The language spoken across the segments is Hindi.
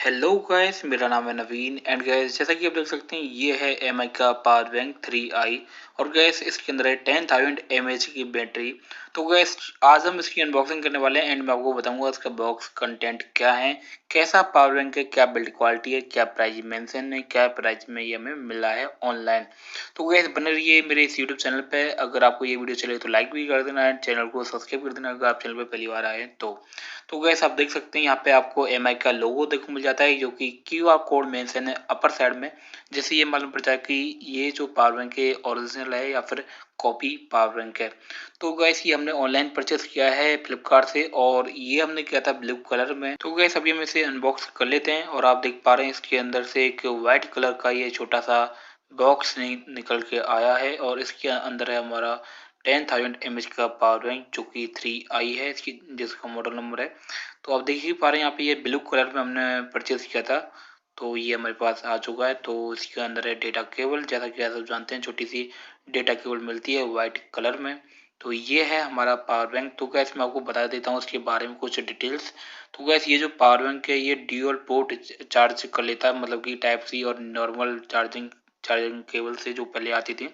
हेलो गाइस, मेरा नाम है नवीन एंड गाइस जैसा कि आप देख सकते हैं ये है एम आई का पावर बैंक 3i। और गैस इसके अंदर है 10,000 mAh की बैटरी। तो गैस आज हम इसकी अनबॉक्सिंग करने वाले हैं एंड मैं आपको बताऊंगा इसका बॉक्स कंटेंट क्या है, कैसा पावर बैंक है, क्या बिल्ड क्वालिटी है, क्या प्राइस मेंशन है, क्या प्राइस में ये हमें मिला है ऑनलाइन। तो गैस बने रहिए मेरे इस यूट्यूब चैनल पे। अगर आपको ये वीडियो चले तो लाइक भी कर देना एंड चैनल को सब्सक्राइब कर देना अगर आप चैनल पर पहली बार आए तो गैस आप देख सकते हैं यहाँ पे आपको एम आई का लोगो देखने को मिल जाता है जो कि क्यू आर कोड मेंशन है अपर साइड में। जैसे ये मालूम पड़ता है कि ये जो पावर बैंक है ओरिजिनल है या फिर कॉपी पावर बैंक है। तो गैस ये हमने ऑनलाइन परचेस किया है फ्लिपकार्ट से और ये हमने किया था ब्लू कलर में। तो गैस अभी हम इसे अनबॉक्स कर लेते हैं और आप देख पा रहे हैं इसके अंदर से एक व्हाइट कलर का ये छोटा सा बॉक्स निकल के आया है और इसके अंदर है हमारा 10,000 mAh का पावर बैंक जो कि 3i है इसकी जिसका मॉडल नंबर है। तो आप देख ही पा रहे हैं यहाँ पे ये ब्लू कलर में हमने परचेज किया था। तो ये हमारे पास आ चुका है। तो इसके अंदर है डेटा केबल, जैसा कि आप सब जानते हैं छोटी सी डेटा केबल मिलती है वाइट कलर में। तो ये है हमारा पावर बैंक। तो गैस मैं आपको बता देता हूँ इसके बारे में कुछ डिटेल्स। तो गैस ये जो पावर बैंक है ये ड्यूअल पोर्ट चार्ज कर लेता है, मतलब कि टाइप सी और नॉर्मल चार्जिंग चार्जिंग केबल से जो पहले आती थी।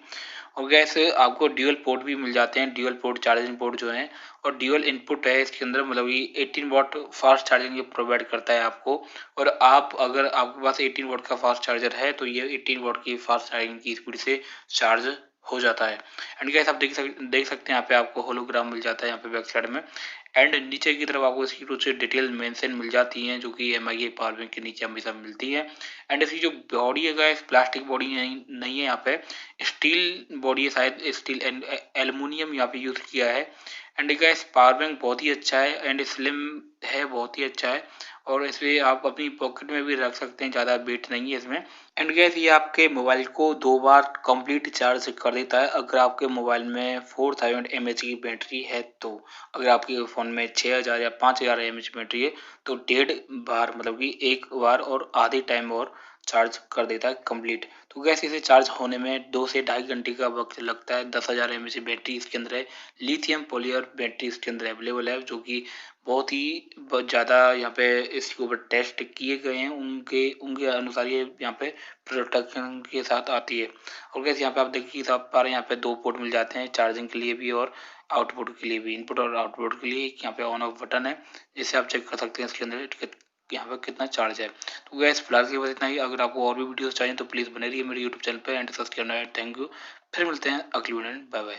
और गैस आपको ड्यूअल पोर्ट भी मिल जाते हैं, ड्यूअल पोर्ट चार्जिंग पोर्ट जो है और ड्यूअल इनपुट है इसके अंदर, मतलब ये 18 वाट फास्ट चार्जिंग ये प्रोवाइड करता है आपको। और आप अगर आपके पास 18 वाट का फास्ट चार्जर है तो ये 18 वाट की फास्ट चार्जिंग की स्पीड से चार्ज हो जाता है। एंड गैस आप देख सकते हैं यहाँ पे आपको होलोग्राम मिल जाता है यहाँ पे बैक साइड में। एंड नीचे की तरफ आपको इसकी कुछ डिटेल मेंशन मिल जाती हैं जो कि एम आई पावर बैंक के नीचे हमेशा मिलती है। एंड इसकी जो बॉडी है गाइस प्लास्टिक बॉडी नहीं है यहाँ पे, स्टील बॉडी है, शायद स्टील एंड एल्युमिनियम यहाँ पे यूज़ किया है। एंड गाइस पावर बैंक बहुत ही अच्छा है एंड स्लिम है, बहुत ही अच्छा है। और इसे आप अपनी पॉकेट में भी रख सकते हैं, ज़्यादा वेट नहीं है इसमें। एंड गैस ये आपके मोबाइल को 2 बार कंप्लीट चार्ज कर देता है अगर आपके मोबाइल में 4,000 mAh की बैटरी है तो। अगर आपके फ़ोन में 6,000 या 5,000 mAh बैटरी है तो 1.5 बार, मतलब कि 1 बार और आधे टाइम और चार्ज कर देता है कंप्लीट। तो गैस इसे चार्ज होने में 2 से ढाई घंटे का वक्त लगता है। 10,000 mAh बैटरी इसके अंदर है, लिथियम पॉलीमर बैटरी इसके अंदर अवेलेबल है जो कि बहुत ही ज़्यादा यहाँ पे इसके ऊपर टेस्ट किए गए हैं, उनके उनके अनुसार ये यहाँ पे प्रोटेक्शन के साथ आती है। और गैस यहाँ पे आप देखिए आप पा रहे हैं यहाँ पे 2 पोर्ट मिल जाते हैं चार्जिंग के लिए भी और आउटपुट के लिए भी। इनपुट और आउटपुट के लिए एक यहाँ पे ऑन ऑफ बटन है जिससे आप चेक कर सकते हैं इसके अंदर यहाँ पे कितना चार्ज है। तो गैस फिलहाल के बस इतना ही। अगर आपको और भी वीडियोस चाहिए तो प्लीज़ बने रहिए मेरे यूट्यूब चैनल पे एंड सब्सक्राइब। Thank you. फिर मिलते हैं अगली वीडियो में। Bye bye.